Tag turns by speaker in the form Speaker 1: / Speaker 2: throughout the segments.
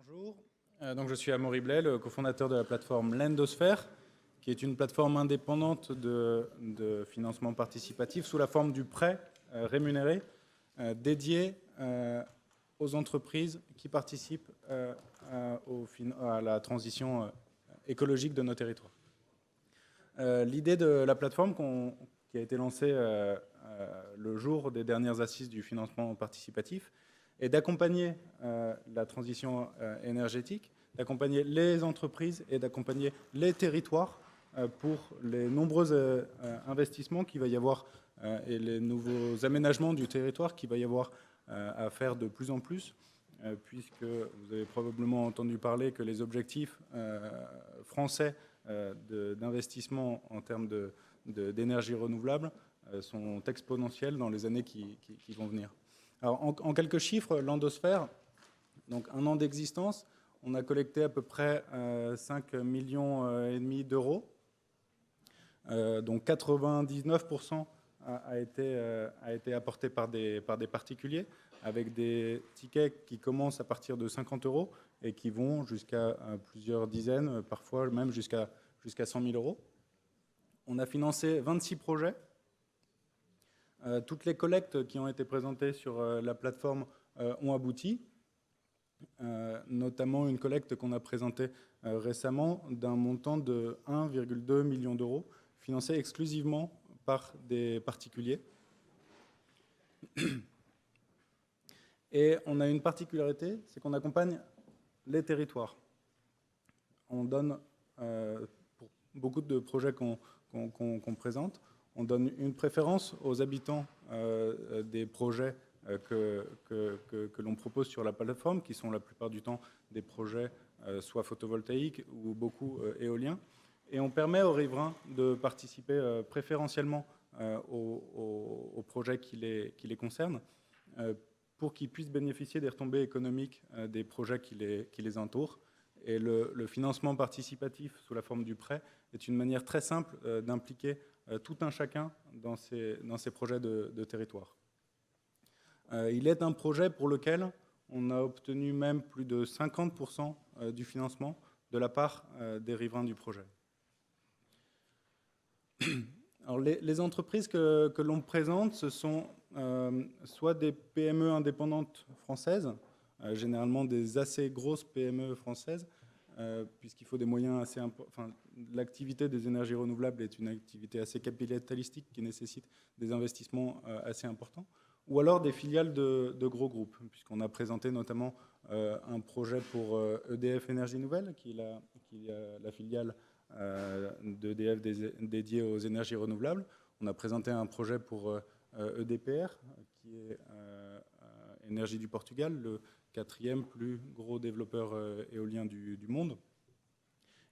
Speaker 1: Bonjour, donc je suis Amaury Blais, le cofondateur de la plateforme Lendosphère, qui est une plateforme indépendante de financement participatif sous la forme du prêt rémunéré dédié aux entreprises qui participent à la transition écologique de nos territoires. L'idée de la plateforme qui a été lancée le jour des dernières assises du financement participatif est d'accompagner la transition énergétique, d'accompagner les entreprises et d'accompagner les territoires pour les nombreux investissements qu'il va y avoir et les nouveaux aménagements du territoire qu'il va y avoir à faire de plus en plus, puisque vous avez probablement entendu parler que les objectifs français d'investissement en termes d'énergie renouvelable sont exponentiels dans les années qui vont venir. Alors, en quelques chiffres, Lendosphère, donc un an d'existence, on a collecté à peu près 5,5 millions d'euros, dont 99% a été apporté par des particuliers, avec des tickets qui commencent à partir de 50 € et qui vont jusqu'à plusieurs dizaines, parfois même jusqu'à 100 000 €. On a financé 26 projets. Toutes les collectes qui ont été présentées sur la plateforme ont abouti, notamment une collecte qu'on a présentée récemment d'un montant de 1,2 million d'euros, financé exclusivement par des particuliers. Et on a une particularité, c'est qu'on accompagne les territoires. On donne, pour beaucoup de projets qu'on présente, on donne une préférence aux habitants des projets que l'on propose sur la plateforme, qui sont la plupart du temps des projets soit photovoltaïques ou beaucoup éoliens. Et on permet aux riverains de participer préférentiellement aux projets qui les concernent pour qu'ils puissent bénéficier des retombées économiques des projets qui les entourent. Et le financement participatif sous la forme du prêt est une manière très simple d'impliquer tout un chacun dans ces projets de territoire. Il est un projet pour lequel on a obtenu même plus de 50% du financement de la part des riverains du projet. Alors les entreprises que l'on présente, ce sont soit des PME indépendantes françaises, généralement des assez grosses PME françaises, puisqu'il faut des moyens assez importants. L'activité des énergies renouvelables est une activité assez capitalistique qui nécessite des investissements assez importants, ou alors des filiales de gros groupes, puisqu'on a présenté notamment un projet pour EDF Énergie Nouvelle, qui est la filiale d'EDF dédiée aux énergies renouvelables. On a présenté un projet pour EDPR, qui est Énergie du Portugal, le 4e plus gros développeur éolien du monde.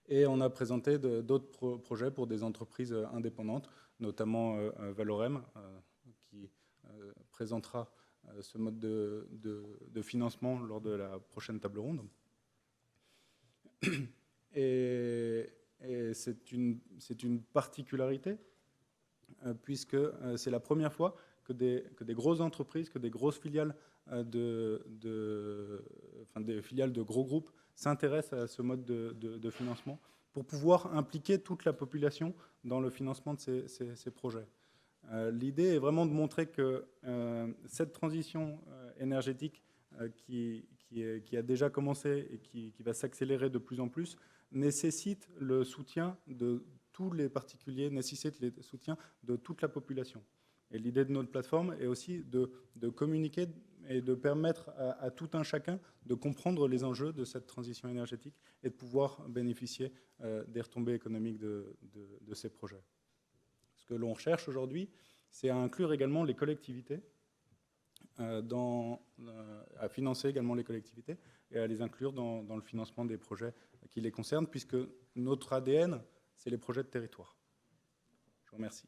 Speaker 1: Et on a présenté d'autres projets pour des entreprises indépendantes, notamment Valorem, qui présentera ce mode de financement lors de la prochaine table ronde. Et c'est une particularité, puisque c'est la première fois que des grosses entreprises, que des grosses filiales des filiales de gros groupes s'intéressent à ce mode de financement pour pouvoir impliquer toute la population dans le financement de ces projets. L'idée est vraiment de montrer que cette transition énergétique qui a déjà commencé et qui va s'accélérer de plus en plus nécessite le soutien de tous les particuliers, nécessite le soutien de toute la population. Et l'idée de notre plateforme est aussi de communiquer et de permettre à tout un chacun de comprendre les enjeux de cette transition énergétique et de pouvoir bénéficier des retombées économiques de ces projets. Ce que l'on cherche aujourd'hui, c'est à inclure également les collectivités, à financer également les collectivités et à les inclure dans le financement des projets qui les concernent, puisque notre ADN, c'est les projets de territoire. Je vous remercie.